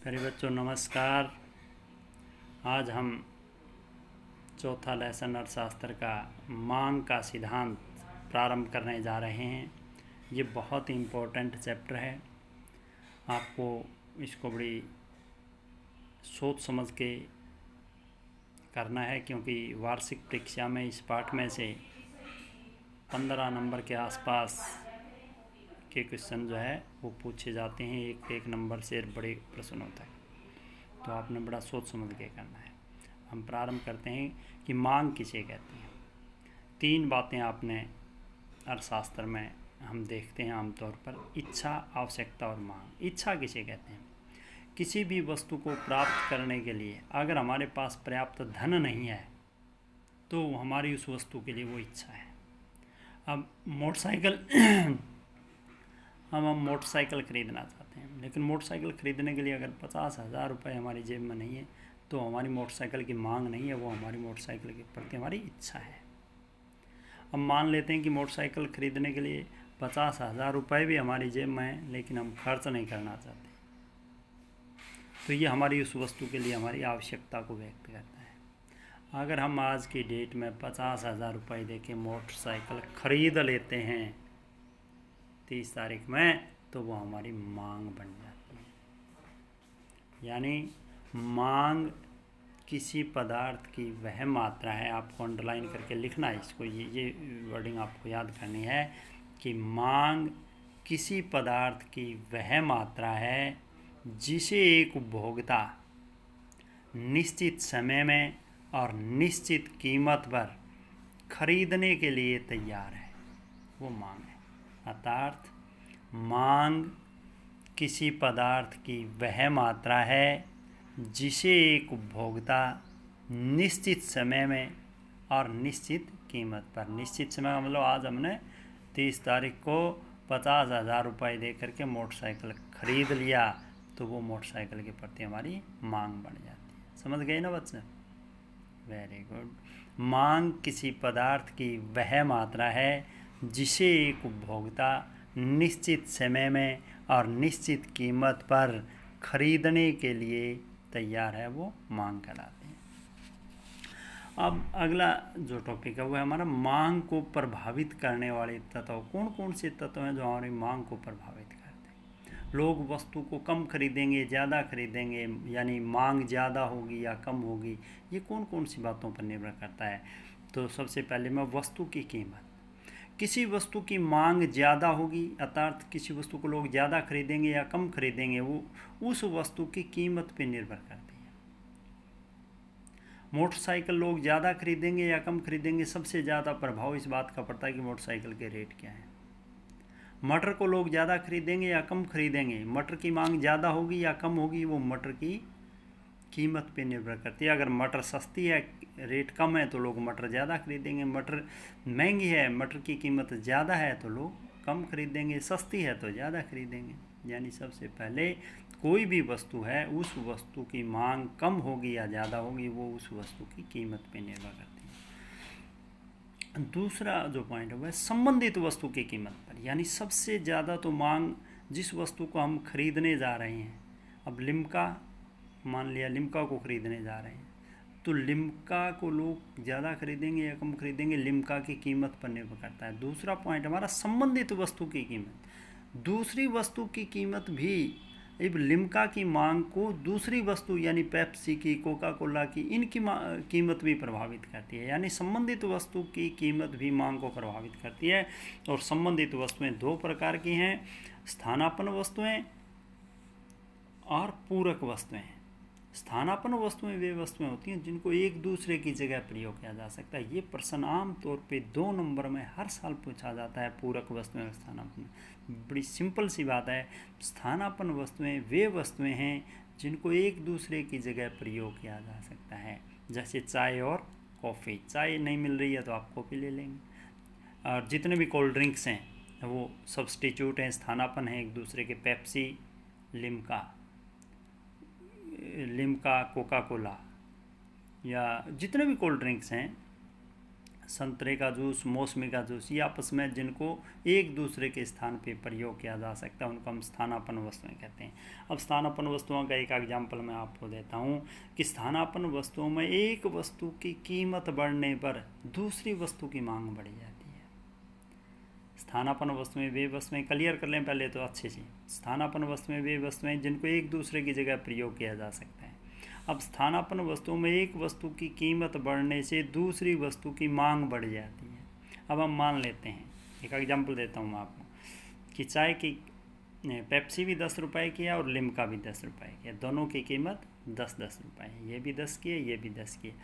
प्यारे बच्चों नमस्कार। आज हम चौथा लेसन अर्थशास्त्र का मांग का सिद्धांत प्रारंभ करने जा रहे हैं। ये बहुत ही इम्पोर्टेंट चैप्टर है। आपको इसको बड़ी सोच समझ के करना है, क्योंकि वार्षिक परीक्षा में इस पाठ में से 15 नंबर के आसपास के क्वेश्चन जो है वो पूछे जाते हैं। एक एक नंबर से बड़े प्रश्न होता है, तो आपने बड़ा सोच समझ के करना है। हम प्रारंभ करते हैं कि मांग किसे कहते हैं। 3 बातें आपने अर्थशास्त्र में हम देखते हैं आमतौर पर: इच्छा, आवश्यकता और मांग। इच्छा किसे कहते हैं? किसी भी वस्तु को प्राप्त करने के लिए अगर हमारे पास पर्याप्त धन नहीं है तो हमारी उस वस्तु के लिए वो इच्छा है। अब मोटरसाइकिल हम मोटरसाइकिल ख़रीदना चाहते हैं, लेकिन मोटरसाइकिल ख़रीदने के लिए अगर 50,000 रुपये हमारी जेब में नहीं है तो हमारी मोटरसाइकिल की मांग नहीं है, वो हमारी मोटरसाइकिल के प्रति हमारी इच्छा है। अब मान लेते हैं कि मोटरसाइकिल ख़रीदने के लिए 50,000 रुपये भी हमारी जेब में है, लेकिन हम खर्च नहीं करना चाहते, तो ये हमारी उस वस्तु के लिए हमारी आवश्यकता को व्यक्त करता है। अगर हम आज की डेट में 50,000 रुपये दे के मोटरसाइकिल ख़रीद लेते हैं 30 तारीख में, तो वो हमारी मांग बन जाती है। यानी मांग किसी पदार्थ की वह मात्रा है, आपको अंडरलाइन करके लिखना है इसको, ये वर्डिंग आपको याद करनी है कि मांग किसी पदार्थ की वह मात्रा है जिसे एक उपभोक्ता निश्चित समय में और निश्चित कीमत पर खरीदने के लिए तैयार है, वो मांग है। अर्थात मांग किसी पदार्थ की वह मात्रा है जिसे एक उपभोक्ता निश्चित समय में और निश्चित कीमत पर, निश्चित समय का मतलब आज हमने 30 तारीख को 50,000 रुपये दे करके मोटरसाइकिल ख़रीद लिया, तो वो मोटरसाइकिल के प्रति हमारी मांग बढ़ जाती है। समझ गए ना बच्चे? Very good. मांग किसी पदार्थ की वह मात्रा है जिसे एक उपभोक्ता निश्चित समय में और निश्चित कीमत पर खरीदने के लिए तैयार है, वो मांग कहलाती है। अब अगला जो टॉपिक है वो है हमारा मांग को प्रभावित करने वाले तत्व। कौन कौन से तत्व हैं जो हमारी मांग को प्रभावित करते हैं? लोग वस्तु को कम खरीदेंगे, ज़्यादा खरीदेंगे, यानी मांग ज़्यादा होगी या कम होगी, ये कौन कौन सी बातों पर निर्भर करता है? तो सबसे पहले मैं वस्तु की कीमत। किसी वस्तु की मांग ज़्यादा होगी, अर्थात किसी वस्तु को लोग ज़्यादा खरीदेंगे या कम खरीदेंगे, वो उस वस्तु की कीमत पर निर्भर करती है। मोटरसाइकिल लोग ज़्यादा खरीदेंगे या कम खरीदेंगे, सबसे ज़्यादा प्रभाव इस बात का पड़ता है कि मोटरसाइकिल के रेट क्या हैं। मटर को लोग ज़्यादा खरीदेंगे या कम खरीदेंगे, मटर की मांग ज़्यादा होगी या कम होगी, वो मटर की कीमत पे निर्भर करती है। अगर मटर सस्ती है, रेट कम है, तो लोग मटर ज़्यादा खरीदेंगे। मटर महंगी है, मटर की कीमत ज़्यादा है, तो लोग कम खरीदेंगे। सस्ती है तो ज़्यादा खरीदेंगे। यानी सबसे पहले कोई भी वस्तु है, उस वस्तु की मांग कम होगी या ज़्यादा होगी, वो उस वस्तु की कीमत पे निर्भर करती है। दूसरा जो पॉइंट है वह संबंधित वस्तु की कीमत पर, यानी सबसे ज़्यादा तो मांग जिस वस्तु को हम खरीदने जा रहे हैं। अब लिम्का, मान लिया लिम्का को खरीदने जा रहे हैं, तो लिम्का को लोग ज़्यादा खरीदेंगे या कम खरीदेंगे, लिम्का की कीमत पर निर्भर करता है। दूसरा पॉइंट हमारा संबंधित वस्तु की कीमत। दूसरी वस्तु की कीमत भी, अब लिम्का की मांग को दूसरी वस्तु यानी पेप्सी की, कोका कोला की, इनकी कीमत भी प्रभावित करती है। यानी संबंधित वस्तु की कीमत भी मांग को प्रभावित करती है। और संबंधित वस्तुएं 2 प्रकार की हैं: स्थानापन्न वस्तुएं और पूरक वस्तुएं। स्थानापन्न वस्तुएं वे वस्तुएं होती हैं जिनको एक दूसरे की जगह प्रयोग किया जा सकता है। ये प्रश्न आम तौर पे 2 नंबर में हर साल पूछा जाता है, पूरक वस्तुएं और स्थानापन्न। बड़ी सिंपल सी बात है। स्थानापन्न वस्तुएं वे वस्तुएं हैं जिनको एक दूसरे की जगह प्रयोग किया जा सकता है, जैसे चाय और कॉफ़ी। चाय नहीं मिल रही है तो आप कॉफ़ी ले लेंगे। और जितने भी कोल्ड ड्रिंक्स हैं वो सब्सटीट्यूट हैं, स्थानापन्न हैं एक दूसरे के। पेप्सी, लिम्का, कोका कोला, या जितने भी कोल्ड ड्रिंक्स हैं, संतरे का जूस, मौसमी का जूस, ये आपस में जिनको एक दूसरे के स्थान पे प्रयोग किया जा सकता है उनको हम स्थानापन्न वस्तुएं कहते हैं। अब स्थानापन्न वस्तुओं का एक एग्जाम्पल मैं आपको देता हूँ कि स्थानापन्न वस्तुओं में एक वस्तु की कीमत बढ़ने पर दूसरी वस्तु की मांग बढ़ जाती है। स्थानापन्न वस्तुएं वे वस्तुएं, क्लियर कर लें पहले तो अच्छे से, स्थानापन्न वस्तुएं वे वस्तुएं जिनको एक दूसरे की जगह प्रयोग किया जा सकता है। अब स्थानापन्न वस्तुओं में एक वस्तु की कीमत बढ़ने से दूसरी वस्तु की मांग बढ़ जाती है। अब हम मान लेते हैं, एक एग्जांपल देता हूँ मैं आपको कि चाय की पेप्सी भी 10 रुपये की है और लिम्का भी 10 रुपये की है, दोनों की कीमत 10-10 रुपये है, ये भी 10 की है, ये भी 10 की है।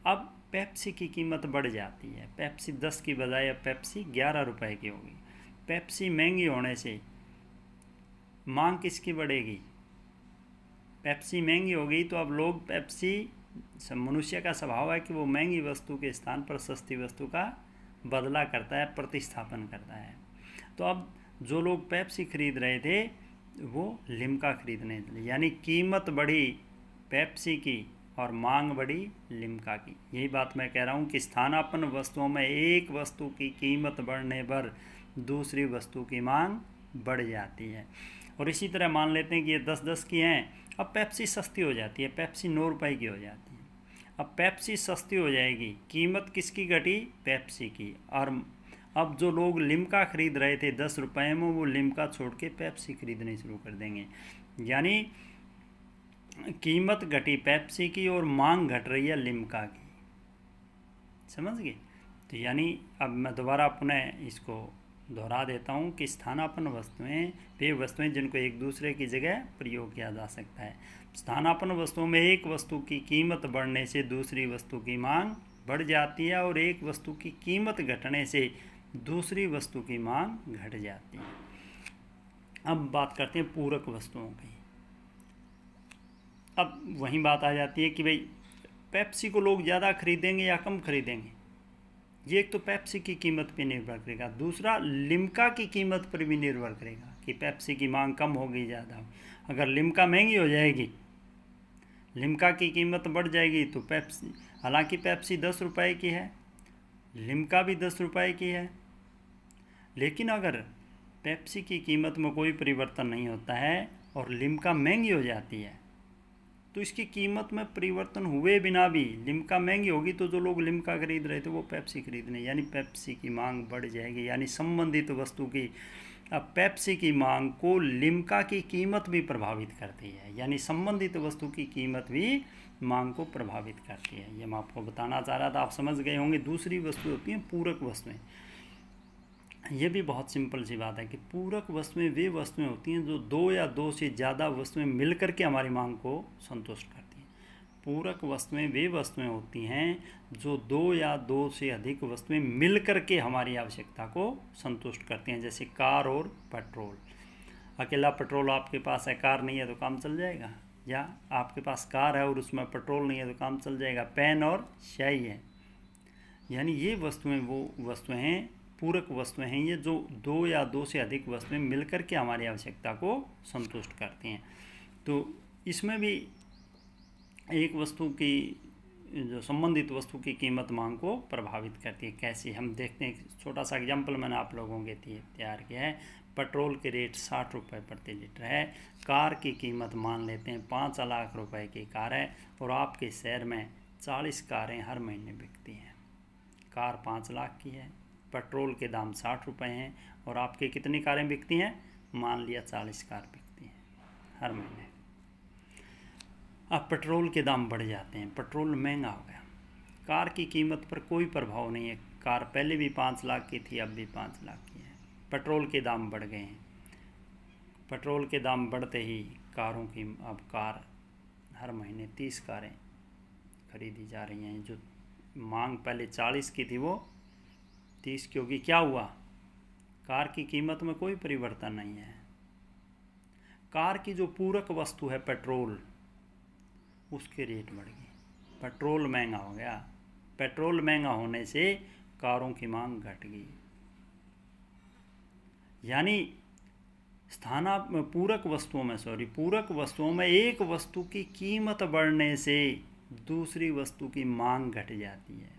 अब पेप्सी की कीमत बढ़ जाती है, पेप्सी 10 की बजाय अब पेप्सी 11 रुपये की होगी। पेप्सी महंगी होने से मांग किसकी बढ़ेगी? पेप्सी महंगी हो गई तो अब लोग पेप्सी, मनुष्य का स्वभाव है कि वो महंगी वस्तु के स्थान पर सस्ती वस्तु का बदला करता है, प्रतिस्थापन करता है। तो अब जो लोग पेप्सी खरीद रहे थे वो लिम्का खरीदने लगे, यानी कीमत बढ़ी पेप्सी की और मांग बढ़ी लिम्का की। यही बात मैं कह रहा हूँ कि स्थानापन्न वस्तुओं में एक वस्तु की कीमत बढ़ने पर दूसरी वस्तु की मांग बढ़ जाती है। और इसी तरह मान लेते हैं कि ये 10-10 की हैं, अब पेप्सी सस्ती हो जाती है, पेप्सी 9 रुपये की हो जाती है। अब पेप्सी सस्ती हो जाएगी, कीमत किसकी घटी? पेप्सी की। और अब जो लोग लिम्का खरीद रहे थे 10 रुपये में, वो लिम्का छोड़ के पेप्सी खरीदने शुरू कर देंगे, यानी कीमत घटी पेप्सी की और मांग घट रही है लिम्का की। समझ गए? तो यानी अब मैं दोबारा पुनः इसको दोहरा देता हूँ कि स्थानापन्न वस्तुएं वे वस्तुएं जिनको एक दूसरे की जगह प्रयोग किया जा सकता है। स्थानापन्न वस्तुओं में एक वस्तु की कीमत बढ़ने से दूसरी वस्तु की मांग बढ़ जाती है और एक वस्तु की कीमत घटने से दूसरी वस्तु की मांग घट जाती है। अब बात करते हैं पूरक वस्तुओं की। अब वही बात आ जाती है कि भाई पेप्सी को लोग ज़्यादा खरीदेंगे या कम खरीदेंगे, ये एक तो पेप्सी की कीमत पर निर्भर करेगा, दूसरा लिम्का की कीमत पर भी निर्भर करेगा कि पेप्सी की मांग कम होगी ज़्यादा। अगर लिम्का महंगी हो जाएगी, लिम्का की कीमत बढ़ जाएगी तो पेप्सी, हालांकि पेप्सी 10 रुपये की है, लिम्का भी 10 रुपये की है, लेकिन अगर पेप्सी की कीमत में कोई परिवर्तन नहीं होता है और लिम्का महंगी हो जाती है तो इसकी कीमत में परिवर्तन हुए बिना भी लिम्का महंगी होगी तो जो लोग लिम्का खरीद रहे थे वो पेप्सी खरीदने, यानी पेप्सी की मांग बढ़ जाएगी। यानी संबंधित वस्तु की, अब पेप्सी की मांग को लिम्का की कीमत भी प्रभावित करती है, यानी संबंधित वस्तु की कीमत भी मांग को प्रभावित करती है। ये मैं आपको बताना चाह रहा था, आप समझ गए होंगे। दूसरी वस्तु होती हैं पूरक वस्तुएं। ये भी बहुत सिंपल सी बात है कि पूरक वस्तुएं वे वस्तुएं होती हैं जो दो या दो से ज़्यादा वस्तुएं मिलकर के हमारी मांग को संतुष्ट करती हैं। पूरक वस्तुएं वे वस्तुएं होती हैं जो दो या दो से अधिक वस्तुएं मिलकर के हमारी आवश्यकता को संतुष्ट करती हैं, जैसे कार और पेट्रोल। अकेला पेट्रोल आपके पास है, कार नहीं है तो काम चल जाएगा, या आपके पास कार है और उसमें पेट्रोल नहीं है तो काम चल जाएगा। पेन और स्याही है, यानी ये वस्तुएं वो वस्तुएं हैं, पूरक वस्तुएं हैं ये, जो दो या दो से अधिक वस्तुएं मिलकर के हमारी आवश्यकता को संतुष्ट करती हैं। तो इसमें भी एक वस्तु की जो संबंधित वस्तु की कीमत मांग को प्रभावित करती है। कैसे, हम देखते हैं। छोटा सा एग्जाम्पल मैंने आप लोगों के लिए तैयार किया है। पेट्रोल के रेट 60 रुपये प्रति लीटर है, कार की कीमत मान लेते हैं 5 लाख रुपए की कार है और आपके शहर में 40 कारें हर महीने बिकती हैं। कार 5 लाख की है, पेट्रोल के दाम 60 रुपये हैं और आपके कितनी कारें बिकती हैं? मान लिया 40 कार बिकती हैं हर महीने। अब पेट्रोल के दाम बढ़ जाते हैं, पेट्रोल महंगा हो गया, कार की कीमत पर कोई प्रभाव नहीं है। कार पहले भी 5 लाख की थी, अब भी 5 लाख की है। पेट्रोल के दाम बढ़ गए हैं, पेट्रोल के दाम बढ़ते ही कारों की, अब कार हर महीने 30 कारें खरीदी जा रही हैं। जो मांग पहले 40 की थी वो 30 की होगी। क्या हुआ? कार की कीमत में कोई परिवर्तन नहीं है। कार की जो पूरक वस्तु है पेट्रोल, उसके रेट बढ़ गए, पेट्रोल महंगा हो गया। पेट्रोल महंगा होने से कारों की मांग घट गई। यानी पूरक वस्तुओं में एक वस्तु की कीमत बढ़ने से दूसरी वस्तु की मांग घट जाती है।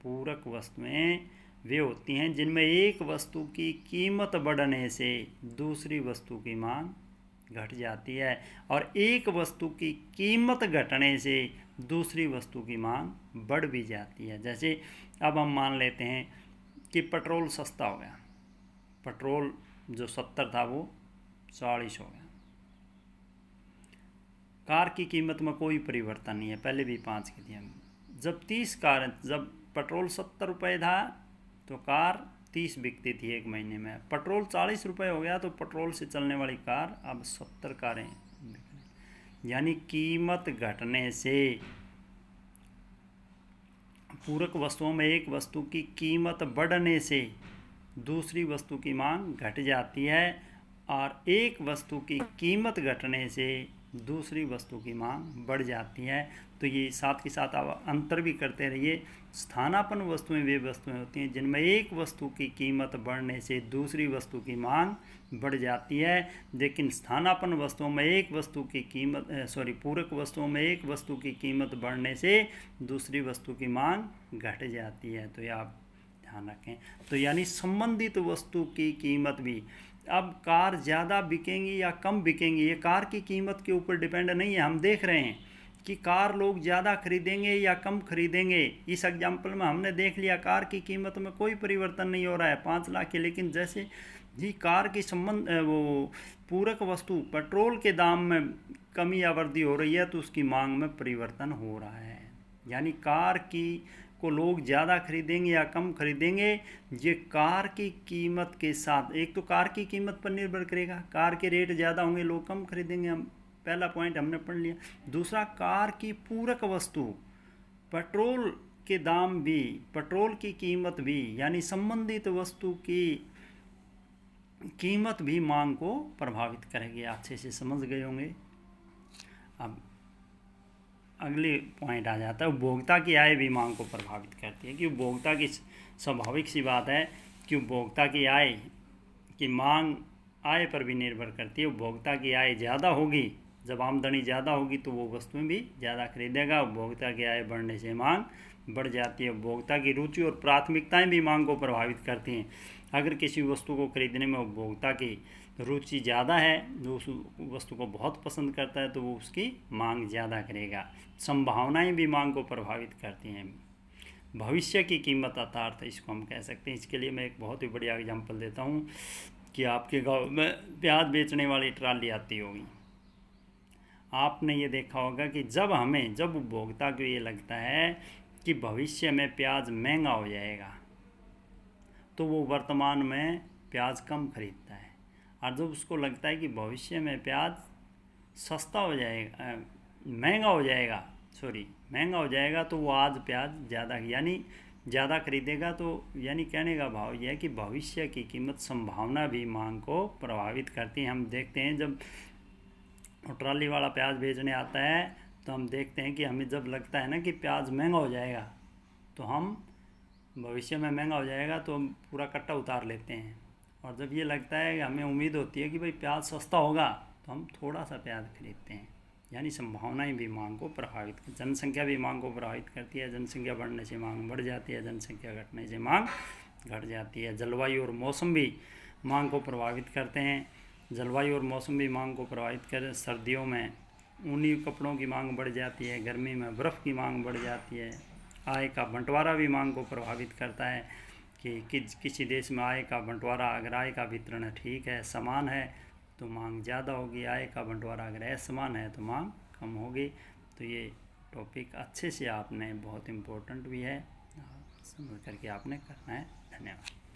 पूरक वस्तुएं वे होती हैं जिनमें एक वस्तु की कीमत बढ़ने से दूसरी वस्तु की मांग घट जाती है और एक वस्तु की कीमत घटने से दूसरी वस्तु की मांग बढ़ भी जाती है। जैसे अब हम मान लेते हैं कि पेट्रोल सस्ता हो गया, पेट्रोल जो 70 था वो 40 हो गया। कार की कीमत में कोई परिवर्तन नहीं है, पहले भी 5 की थी हम। जब जब पेट्रोल 70 रुपये था तो कार 30 बिकती थी एक महीने में। पेट्रोल 40 रुपये हो गया तो पेट्रोल से चलने वाली कार अब 70 कारें बिक, यानी कीमत घटने से पूरक वस्तुओं में एक वस्तु की कीमत बढ़ने से दूसरी वस्तु की मांग घट जाती है और एक वस्तु की कीमत घटने से दूसरी वस्तु की मांग बढ़ जाती है। तो ये साथ के साथ आप अंतर भी करते रहिए। स्थानापन्न वस्तुएं वे वस्तुएं होती हैं जिनमें एक वस्तु की कीमत बढ़ने से दूसरी वस्तु की मांग बढ़ जाती है, लेकिन स्थानापन्न वस्तुओं में एक वस्तु की कीमत पूरक वस्तुओं में एक वस्तु की कीमत बढ़ने से दूसरी वस्तु की मांग घट जाती है। तो ये आप ध्यान रखें। तो यानी संबंधित वस्तु की कीमत भी, अब कार ज़्यादा बिकेंगी या कम बिकेंगी ये कार की कीमत के ऊपर डिपेंड नहीं है। हम देख रहे हैं कि कार लोग ज़्यादा खरीदेंगे या कम खरीदेंगे। इस एग्जाम्पल में हमने देख लिया कार की कीमत में कोई परिवर्तन नहीं हो रहा है, 5 लाख की, लेकिन जैसे ही कार की वो पूरक वस्तु पेट्रोल के दाम में कमी या वृद्धि हो रही है तो उसकी मांग में परिवर्तन हो रहा है। यानी कार की को लोग ज़्यादा खरीदेंगे या कम खरीदेंगे ये कार की कीमत के साथ, एक तो कार की कीमत पर निर्भर करेगा, कार के रेट ज़्यादा होंगे लोग कम खरीदेंगे, हम पहला पॉइंट हमने पढ़ लिया। दूसरा, कार की पूरक वस्तु पेट्रोल के दाम भी, पेट्रोल की कीमत भी, यानी संबंधित वस्तु की कीमत भी मांग को प्रभावित करेगी। अच्छे से समझ गए होंगे। अब अगले पॉइंट आ जाता है, उपभोक्ता की आय भी मांग को प्रभावित करती है। कि उपभोक्ता की स्वाभाविक सी बात है कि उपभोक्ता की आय की मांग आय पर भी निर्भर करती है। उपभोक्ता की आय ज़्यादा होगी, जब आमदनी ज़्यादा होगी तो वो वस्तुएं भी ज़्यादा खरीदेगा। उपभोक्ता की आय बढ़ने से मांग बढ़ जाती है। उपभोक्ता की रुचि और प्राथमिकताएं भी मांग को प्रभावित करती हैं। अगर किसी वस्तु को खरीदने में उपभोक्ता की रुचि ज़्यादा है, जो उस वस्तु को बहुत पसंद करता है, तो वो उसकी मांग ज़्यादा करेगा। संभावनाएं भी मांग को प्रभावित करती हैं। भविष्य की कीमत अर्थात इसको हम कह सकते हैं। इसके लिए मैं एक बहुत ही बढ़िया एग्जांपल देता हूँ कि आपके गांव में प्याज बेचने वाली ट्राली आती होगी। आपने ये देखा होगा कि जब उपभोक्ता को ये लगता है कि भविष्य में प्याज महंगा हो जाएगा तो वो वर्तमान में प्याज कम खरीदता है, और जब उसको लगता है कि भविष्य में प्याज सस्ता हो जाएगा, महंगा हो जाएगा तो वो आज प्याज ज़्यादा खरीदेगा। तो यानी कहने का भाव यह है कि भविष्य की कीमत संभावना भी मांग को प्रभावित करती है। हम देखते हैं जब ट्राली वाला प्याज बेचने आता है तो हम देखते हैं कि हमें जब लगता है ना कि प्याज महंगा हो जाएगा तो हम भविष्य में महंगा हो जाएगा तो हम पूरा कट्टा उतार लेते हैं, और जब ये लगता है कि हमें उम्मीद होती है कि भाई प्याज सस्ता होगा तो हम थोड़ा सा प्याज खरीदते हैं। यानी संभावनाएं भी मांग को प्रभावित, जनसंख्या भी मांग को प्रभावित करती है। जनसंख्या बढ़ने से मांग बढ़ जाती है, जनसंख्या घटने से मांग घट जाती है। जलवायु और मौसम भी मांग को प्रभावित करते हैं। जलवायु और मौसम भी मांग को प्रभावित करें। सर्दियों में ऊनी कपड़ों की मांग बढ़ जाती है, गर्मी में बर्फ़ की मांग बढ़ जाती है। आय का बंटवारा भी मांग को प्रभावित करता है कि किसी देश में आय का बंटवारा, अगर आय का वितरण ठीक है, समान है, तो मांग ज़्यादा होगी। आय का बंटवारा अगर असमान है तो मांग कम होगी। तो ये टॉपिक अच्छे से आपने, बहुत इम्पोर्टेंट भी है, समझ करके आपने करना है। धन्यवाद।